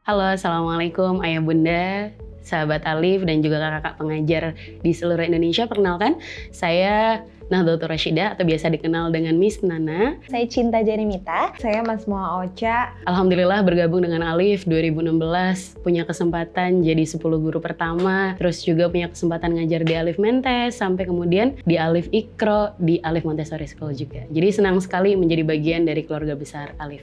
Halo, Assalamualaikum Ayah Bunda, sahabat Alif dan juga kakak-kakak pengajar di seluruh Indonesia. Perkenalkan, saya Nahdlatul Rasyidah atau biasa dikenal dengan Miss Nana. Saya Cinta Janimita. Saya Mas Moa Ocha. Alhamdulillah bergabung dengan Alif 2016, punya kesempatan jadi 10 guru pertama, terus juga punya kesempatan ngajar di Alif Mentes, sampai kemudian di Alif Iqra, di Alif Montessori School juga. Jadi senang sekali menjadi bagian dari keluarga besar Alif.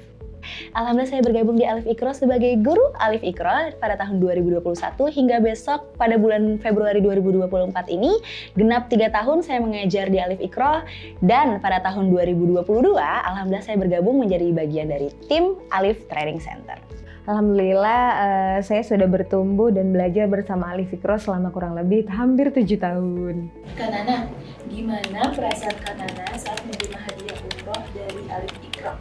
Alhamdulillah saya bergabung di Alif Iqra sebagai guru Alif Iqra pada tahun 2021 hingga besok pada bulan Februari 2024 ini genap 3 tahun saya mengajar di Alif Iqra, dan pada tahun 2022 alhamdulillah saya bergabung menjadi bagian dari tim Alif Training Center. Alhamdulillah saya sudah bertumbuh dan belajar bersama Alif Iqra selama kurang lebih hampir 7 tahun. Kak Nana, gimana perasaan Kak Nana saat menerima hadiah umroh dari Alif Iqra?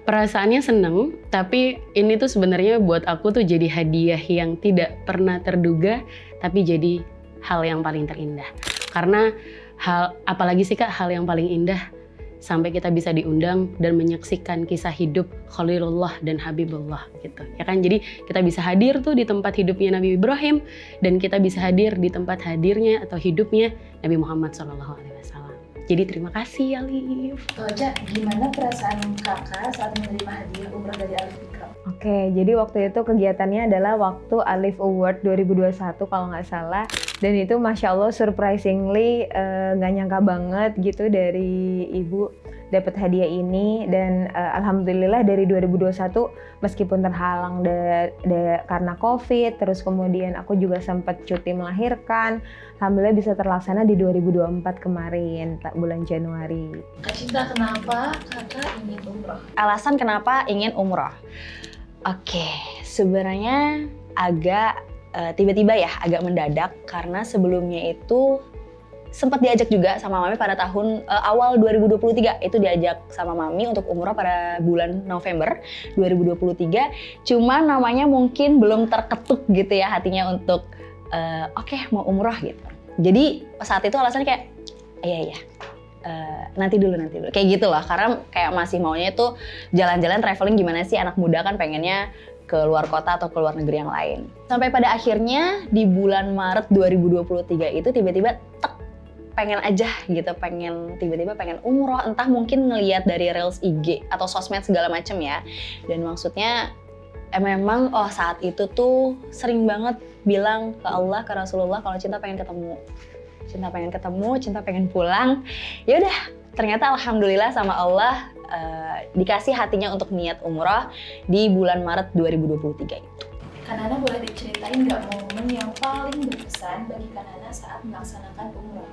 Perasaannya seneng, tapi ini tuh sebenarnya buat aku tuh jadi hadiah yang tidak pernah terduga, tapi jadi hal yang paling terindah. Karena apalagi sih Kak, hal yang paling indah sampai kita bisa diundang dan menyaksikan kisah hidup Khalilullah dan Habibullah gitu. Ya kan, jadi kita bisa hadir tuh di tempat hidupnya Nabi Ibrahim, dan kita bisa hadir di tempat hadirnya atau hidupnya Nabi Muhammad SAW. Jadi terima kasih Alif. Ocha, gimana perasaan kakak saat menerima hadiah umroh dari Alif Iqra? Oke, jadi waktu itu kegiatannya adalah waktu Alif Award 2021 kalau nggak salah. Dan itu Masya Allah surprisingly nggak nyangka banget gitu dari ibu dapat hadiah ini. Dan alhamdulillah dari 2021 meskipun terhalang karena COVID, terus kemudian aku juga sempat cuti melahirkan, alhamdulillah bisa terlaksana di 2024 kemarin, bulan Januari. Kak Cinta, kenapa kakak ingin umroh? Alasan kenapa ingin umroh? Oke, sebenarnya agak tiba-tiba ya, agak mendadak karena sebelumnya itu sempat diajak juga sama Mami pada tahun awal 2023. Itu diajak sama Mami untuk umroh pada bulan November 2023. Cuma namanya mungkin belum terketuk gitu ya hatinya untuk oke, mau umroh gitu. Jadi saat itu alasannya kayak iya nanti dulu kayak gitu lah, karena kayak masih maunya itu jalan-jalan traveling, gimana sih anak muda kan pengennya ke luar kota atau ke luar negeri yang lain. Sampai pada akhirnya di bulan Maret 2023 itu tiba-tiba pengen aja gitu, tiba-tiba pengen umroh, entah mungkin ngelihat dari reels IG atau sosmed segala macem ya. Dan maksudnya memang saat itu tuh sering banget bilang ke Allah, ke Rasulullah kalau cinta pengen ketemu, cinta pengen pulang. Ya udah, ternyata alhamdulillah sama Allah dikasih hatinya untuk niat umroh di bulan Maret 2023 itu. Kak Nana, boleh diceritain nggak momen yang paling berkesan bagi Kak Nana saat melaksanakan umroh?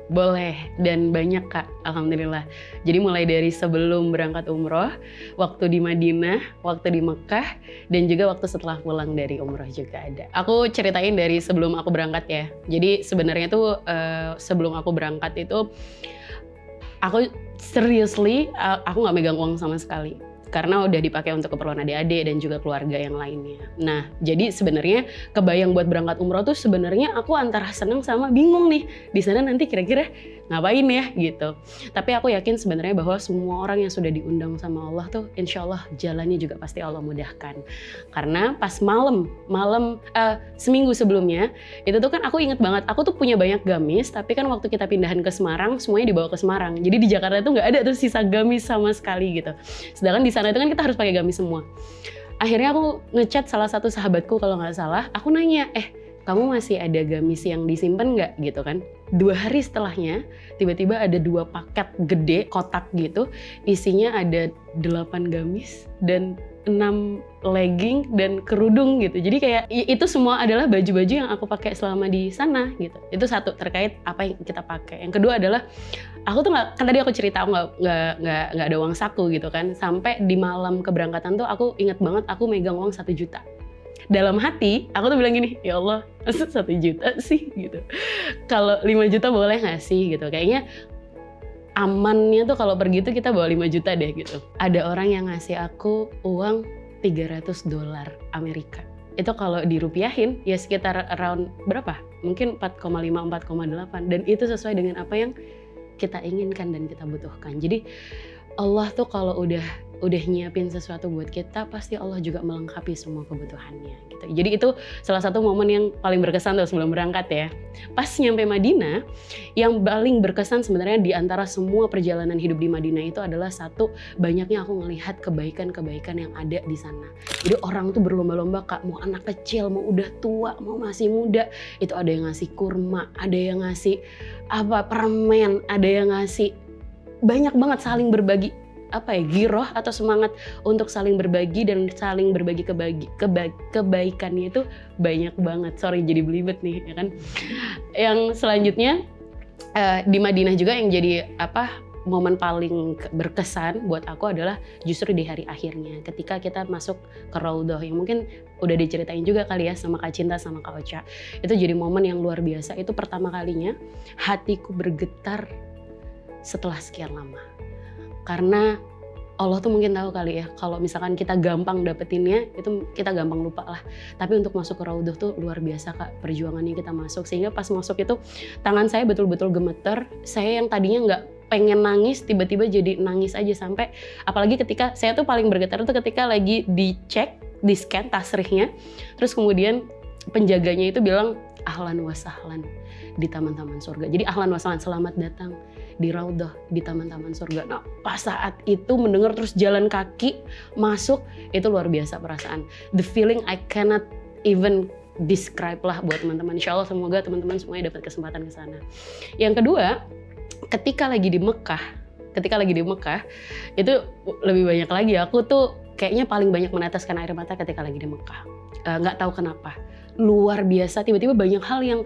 Boleh, dan banyak Kak, alhamdulillah. Jadi mulai dari sebelum berangkat umroh, waktu di Madinah, waktu di Mekah, dan juga waktu setelah pulang dari umroh juga ada. Aku ceritain dari sebelum aku berangkat ya. Jadi sebenarnya tuh sebelum aku berangkat itu, aku seriously, aku nggak megang uang sama sekali. Karena udah dipakai untuk keperluan adik-adik dan juga keluarga yang lainnya. Nah, jadi sebenarnya kebayang buat berangkat umroh tuh sebenarnya aku antara seneng sama bingung nih. Di sana nanti kira-kira ngapain ya gitu. Tapi aku yakin sebenarnya bahwa semua orang yang sudah diundang sama Allah tuh insya Allah jalannya juga pasti Allah mudahkan. Karena pas seminggu sebelumnya itu tuh kan aku inget banget, aku tuh punya banyak gamis, tapi kan waktu kita pindahan ke Semarang semuanya dibawa ke Semarang. Jadi di Jakarta tuh nggak ada tuh sisa gamis sama sekali gitu. Sedangkan di sana itu kan kita harus pakai gamis semua. Akhirnya aku ngechat salah satu sahabatku kalau nggak salah, aku nanya, kamu masih ada gamis yang disimpan nggak gitu kan? 2 hari setelahnya tiba-tiba ada 2 paket gede kotak gitu, isinya ada 8 gamis dan 6 legging dan kerudung gitu. Jadi kayak itu semua adalah baju-baju yang aku pakai selama di sana gitu. Itu satu, terkait apa yang kita pakai. Yang kedua adalah aku tuh kan tadi aku cerita aku nggak ada uang saku gitu kan. Sampai di malam keberangkatan tuh aku inget banget aku megang uang 1 juta. Dalam hati aku tuh bilang gini, ya Allah, masa 1 juta sih gitu. Kalau 5 juta boleh nggak sih gitu. Kayaknya amannya tuh kalau pergi tuh kita bawa 5 juta deh gitu. Ada orang yang ngasih aku uang $300 Amerika. Itu kalau dirupiahin ya sekitar around berapa? Mungkin 4,5, 4,8. Dan itu sesuai dengan apa yang kita inginkan dan kita butuhkan. Jadi Allah tuh kalau udah udah nyiapin sesuatu buat kita, pasti Allah juga melengkapi semua kebutuhannya gitu. Jadi itu salah satu momen yang paling berkesan tuh sebelum berangkat ya. Pas nyampe Madinah, yang paling berkesan sebenarnya di antara semua perjalanan hidup di Madinah itu adalah satu, banyaknya aku ngelihat kebaikan-kebaikan yang ada di sana. Jadi orang tuh berlomba-lomba Kak, mau anak kecil, mau udah tua, mau masih muda, itu ada yang ngasih kurma, ada yang ngasih permen, ada yang ngasih, banyak banget saling berbagi giroh atau semangat untuk saling berbagi dan saling berbagi kebaikannya itu banyak banget. Sorry jadi belibet nih ya kan. Yang selanjutnya di Madinah juga yang jadi momen paling berkesan buat aku adalah justru di hari akhirnya ketika kita masuk ke Raudhah, yang mungkin udah diceritain juga kali ya sama Kak Cinta sama Kak Ocha. Itu jadi momen yang luar biasa. Itu pertama kalinya hatiku bergetar setelah sekian lama. Karena Allah tuh mungkin tahu kali ya, kalau misalkan kita gampang dapetinnya, itu kita gampang lupa lah. Tapi untuk masuk ke Raudhah tuh luar biasa Kak, perjuangannya kita masuk. Sehingga pas masuk itu, tangan saya betul-betul gemeter. Saya yang tadinya nggak pengen nangis, tiba-tiba jadi nangis aja. Sampai, apalagi ketika, saya tuh paling bergetar tuh ketika lagi dicek, di-scan tasrihnya. Terus kemudian penjaganya itu bilang, ahlan wa sahlan di taman-taman surga. Jadi ahlan wa sahlan, selamat datang di Raudhah, di taman-taman surga. Nah pas saat itu mendengar terus jalan kaki masuk, itu luar biasa perasaan. The feeling I cannot even describe lah buat teman-teman. Insya Allah semoga teman-teman semuanya dapat kesempatan ke sana. Yang kedua, ketika lagi di Mekah itu lebih banyak lagi. Aku tuh kayaknya paling banyak meneteskan air mata ketika lagi di Mekah. Nggak tahu kenapa. Luar biasa, tiba-tiba banyak hal yang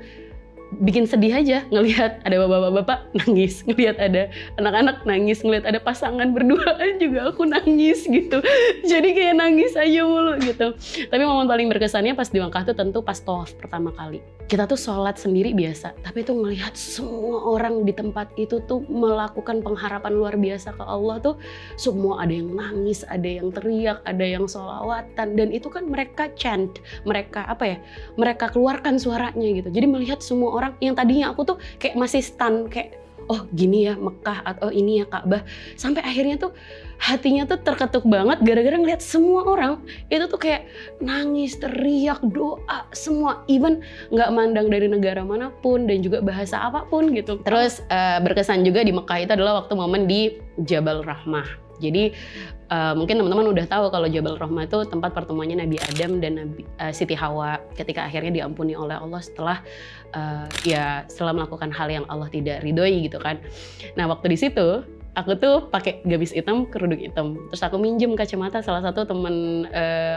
bikin sedih aja, ngelihat ada bapak-bapak nangis, ngelihat ada anak-anak nangis, ngelihat ada pasangan berduaan juga aku nangis gitu. Jadi kayak nangis aja mulu gitu. Tapi momen paling berkesannya pas di Mekah tuh tentu pas tawaf pertama kali. Kita tuh sholat sendiri biasa, tapi tuh ngelihat semua orang di tempat itu tuh melakukan pengharapan luar biasa ke Allah tuh. Semua ada yang nangis, ada yang teriak, ada yang sholawatan, dan itu kan mereka chant, mereka mereka keluarkan suaranya gitu. Jadi melihat semua orang yang tadinya aku tuh kayak masih stun, kayak oh gini ya Mekah, atau ini ya Ka'bah, sampai akhirnya tuh hatinya tuh terketuk banget gara-gara ngeliat semua orang itu tuh kayak nangis, teriak, doa, semua, even nggak mandang dari negara manapun dan juga bahasa apapun gitu. Terus berkesan juga di Mekah itu adalah waktu momen di Jabal Rahmah. Jadi mungkin teman-teman udah tahu kalau Jabal Rahmah itu tempat pertemuannya Nabi Adam dan Siti Hawa ketika akhirnya diampuni oleh Allah setelah setelah melakukan hal yang Allah tidak ridhoi gitu kan. Nah waktu di situ aku tuh pakai gamis hitam, kerudung hitam. Terus aku minjem kacamata salah satu temen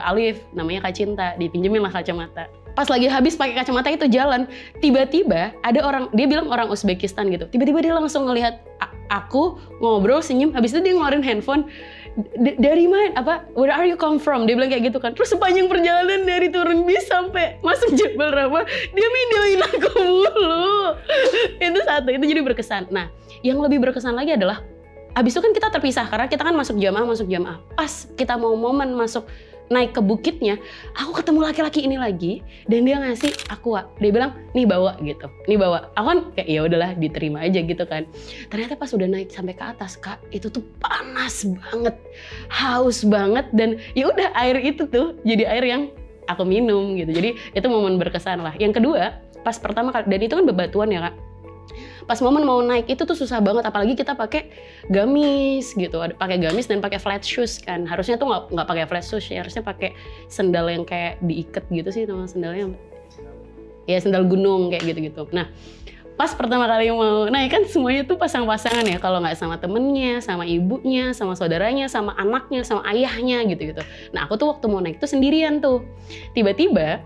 Alif, namanya Kak Cinta, dipinjemin lah kacamata. Pas lagi habis pakai kacamata itu jalan, tiba-tiba ada orang, dia bilang orang Uzbekistan gitu. Tiba-tiba dia langsung ngelihat aku ngobrol, senyum, habis itu dia ngeluarin handphone. Dari mana? Where are you come from? Dia bilang kayak gitu kan. Terus sepanjang perjalanan dari turun bis sampai masuk Jabal Rahmah, dia videoin aku mulu. Itu satu, itu jadi berkesan. Nah, yang lebih berkesan lagi adalah abis itu kan kita terpisah karena kita kan masuk jamaah. Pas kita mau momen masuk naik ke bukitnya, aku ketemu laki-laki ini lagi dan dia ngasih aqua. Dia bilang, "Nih bawa," gitu. "Nih bawa." Aku kan kayak ya udahlah diterima aja gitu kan. Ternyata pas udah naik sampai ke atas, Kak, itu tuh panas banget, haus banget, dan ya udah air itu tuh jadi air yang aku minum gitu. Jadi itu momen berkesan lah. Yang kedua, pas pertama kali, dan itu kan bebatuan ya Kak. Pas momen mau naik itu tuh susah banget, apalagi kita pakai gamis gitu, pakai gamis dan pakai flat shoes kan. Harusnya tuh nggak pakai flat shoes ya, harusnya pakai sendal yang kayak diikat gitu sih, nama sendalnya. Ya sendal gunung kayak gitu-gitu. Nah, pas pertama kali mau naik kan semuanya tuh pasang-pasangan ya, kalau nggak sama temennya, sama ibunya, sama saudaranya, sama anaknya, sama ayahnya gitu-gitu. Nah, aku tuh waktu mau naik tuh sendirian tuh. Tiba-tiba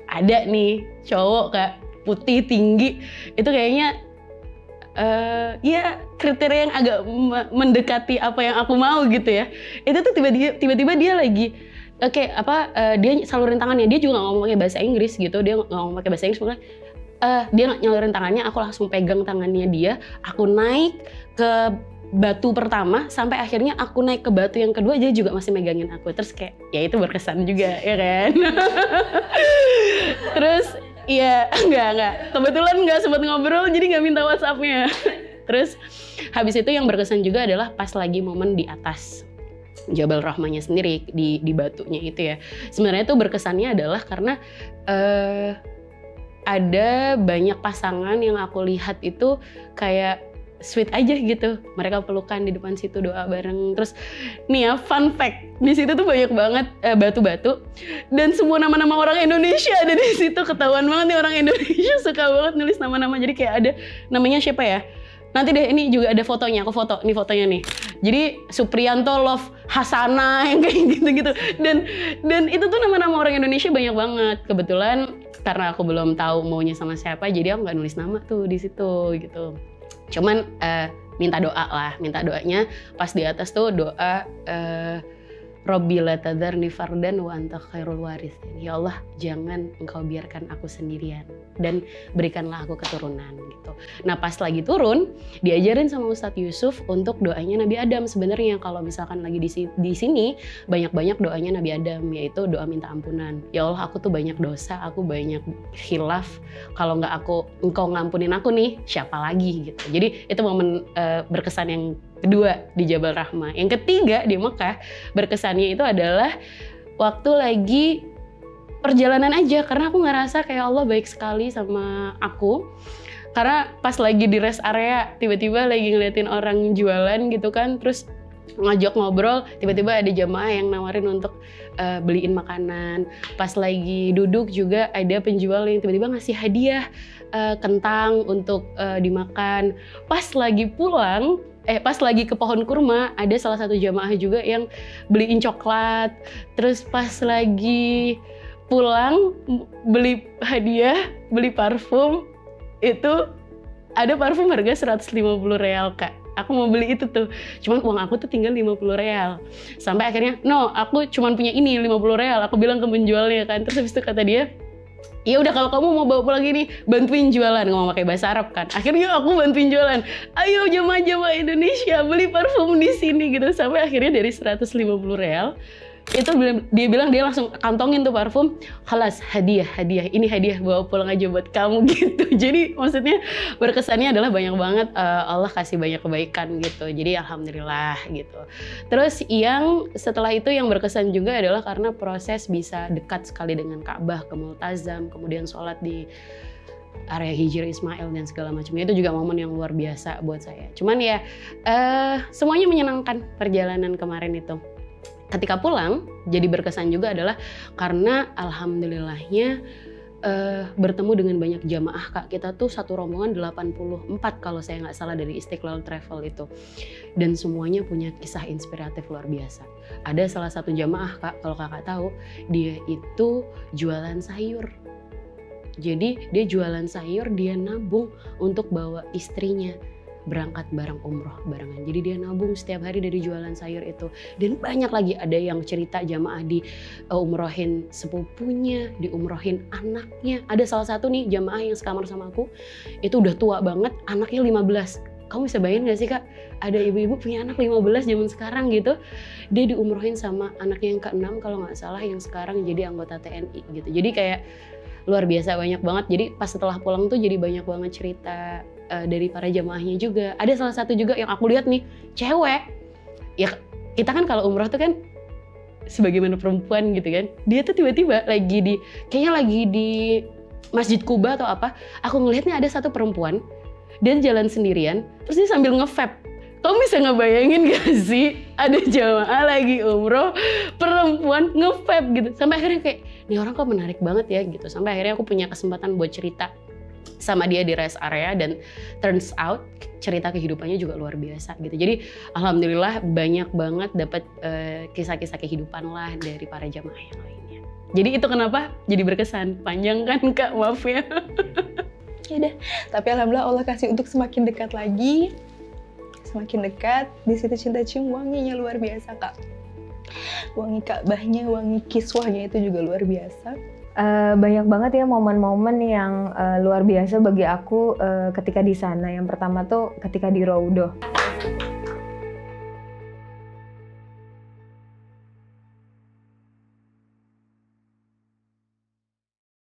ada nih cowok Kak, putih, tinggi, itu kayaknya ya kriteria yang agak mendekati apa yang aku mau gitu ya. Itu tuh tiba-tiba dia lagi dia salurin tangannya, dia juga nggak ngomong pakai bahasa Inggris gitu, dia nggak ngomong pakai bahasa Inggris, dia nyalurin tangannya, aku langsung pegang tangannya dia, aku naik ke batu pertama sampai akhirnya aku naik ke batu yang kedua, dia juga masih megangin aku. Terus kayak ya itu berkesan juga ya kan. Terus iya, enggak. Kebetulan enggak sempat ngobrol, jadi enggak minta WhatsApp-nya. Terus habis itu yang berkesan juga adalah pas lagi momen di atas Jabal Rahmahnya sendiri, di batunya itu ya. Sebenarnya itu berkesannya adalah karena ada banyak pasangan yang aku lihat itu kayak sweet aja gitu. Mereka pelukan di depan situ, doa bareng. Terus nih ya, fun fact, di situ tuh banyak banget batu-batu dan semua nama-nama orang Indonesia ada di situ. Ketahuan banget nih orang Indonesia suka banget nulis nama-nama. Jadi kayak ada namanya siapa ya? Nanti deh, ini juga ada fotonya, aku foto, nih fotonya nih. Jadi Supriyanto Love Hasana yang kayak gitu-gitu. Dan itu tuh nama-nama orang Indonesia banyak banget. Kebetulan karena aku belum tahu maunya sama siapa, jadi aku nggak nulis nama tuh di situ gitu. Cuman minta doa lah, minta doanya pas di atas tuh doa Robbi la tadharni fardan wa anta khairul warithin. Ya Allah, jangan engkau biarkan aku sendirian dan berikanlah aku keturunan gitu. Nah pas lagi turun, diajarin sama Ustadz Yusuf untuk doanya Nabi Adam. Sebenarnya kalau misalkan lagi di sini, banyak-banyak doanya Nabi Adam, yaitu doa minta ampunan. Ya Allah, aku tuh banyak dosa, aku banyak khilaf. Kalau nggak engkau ngampunin aku nih, siapa lagi gitu. Jadi itu momen berkesan yang kedua di Jabal Rahmah. Yang ketiga di Mekah, berkesannya itu adalah waktu lagi perjalanan aja, karena aku ngerasa kayak Allah baik sekali sama aku. Karena pas lagi di rest area, tiba-tiba lagi ngeliatin orang jualan gitu kan, terus ngajak ngobrol, tiba-tiba ada jamaah yang nawarin untuk beliin makanan. Pas lagi duduk juga ada penjual yang tiba-tiba ngasih hadiah kentang untuk dimakan. Pas lagi pulang, pas lagi ke pohon kurma, ada salah satu jamaah juga yang beliin coklat. Terus pas lagi pulang beli hadiah, beli parfum, itu ada parfum harga 150 real Kak. Aku mau beli itu tuh, cuman uang aku tuh tinggal 50 real. Sampai akhirnya, no, aku cuman punya ini 50 real. Aku bilang ke penjualnya kan, terus habis itu kata dia, ya udah kalau kamu mau bawa pulang ini, bantuin jualan. Ngomong pakai bahasa Arab kan. Akhirnya aku bantuin jualan. Ayo jamaah-jamaah Indonesia beli parfum di sini gitu. Sampai akhirnya dari 150 real itu dia bilang dia langsung kantongin tuh parfum, halas hadiah, ini hadiah, bawa pulang aja buat kamu gitu. Jadi maksudnya berkesannya adalah banyak banget Allah kasih banyak kebaikan gitu. Jadi alhamdulillah gitu. Terus yang setelah itu yang berkesan juga adalah karena proses bisa dekat sekali dengan Ka'bah, ke Multazam, kemudian sholat di area Hijri Ismail dan segala macamnya. Itu juga momen yang luar biasa buat saya. Cuman ya semuanya menyenangkan perjalanan kemarin itu. Ketika pulang, jadi berkesan juga adalah karena alhamdulillahnya bertemu dengan banyak jamaah Kak. Kita tuh satu rombongan 84 kalau saya nggak salah dari Istiqlal Travel itu. Dan semuanya punya kisah inspiratif luar biasa. Ada salah satu jamaah Kak, kalau Kakak tahu, dia itu jualan sayur. Jadi dia jualan sayur, dia nabung untuk bawa istrinya berangkat bareng umroh barengan. Jadi dia nabung setiap hari dari jualan sayur itu. Dan banyak lagi, ada yang cerita jamaah di umrohin sepupunya, di umrohin anaknya. Ada salah satu nih jamaah yang sekamar sama aku, itu udah tua banget, anaknya 15. Kamu bisa bayangin gak sih Kak, ada ibu-ibu punya anak 15 zaman sekarang gitu. Dia diumrohin sama anaknya yang ke-6 kalau nggak salah, yang sekarang jadi anggota TNI gitu. Jadi kayak luar biasa banyak banget. Jadi pas setelah pulang tuh jadi banyak banget cerita dari para jamaahnya juga. Ada salah satu juga yang aku lihat nih, cewek. Ya kita kan kalau umroh tuh kan sebagaimana perempuan gitu kan. Dia tuh tiba-tiba kayaknya lagi di Masjid Kuba atau apa. Aku ngelihatnya ada satu perempuan, dia jalan sendirian, terus dia sambil nge-vape. Kamu bisa ngebayangin gak sih ada jamaah lagi umroh, perempuan nge-vape gitu. Sampai akhirnya kayak, ini orang kok menarik banget ya gitu. Sampai akhirnya aku punya kesempatan buat cerita sama dia di rest area, dan turns out cerita kehidupannya juga luar biasa gitu. Jadi alhamdulillah banyak banget dapat kisah-kisah kehidupan lah dari para jamaah yang lainnya. Jadi itu kenapa jadi berkesan. Panjang kan Kak, maaf ya. Ya udah, tapi alhamdulillah Allah kasih untuk semakin dekat lagi. Semakin dekat, di situ cinta cium wanginya luar biasa Kak. Wangi Ka'bahnya, wangi kiswahnya itu juga luar biasa. Banyak banget ya momen-momen yang luar biasa bagi aku ketika di sana. Yang pertama tuh ketika di Raudhah.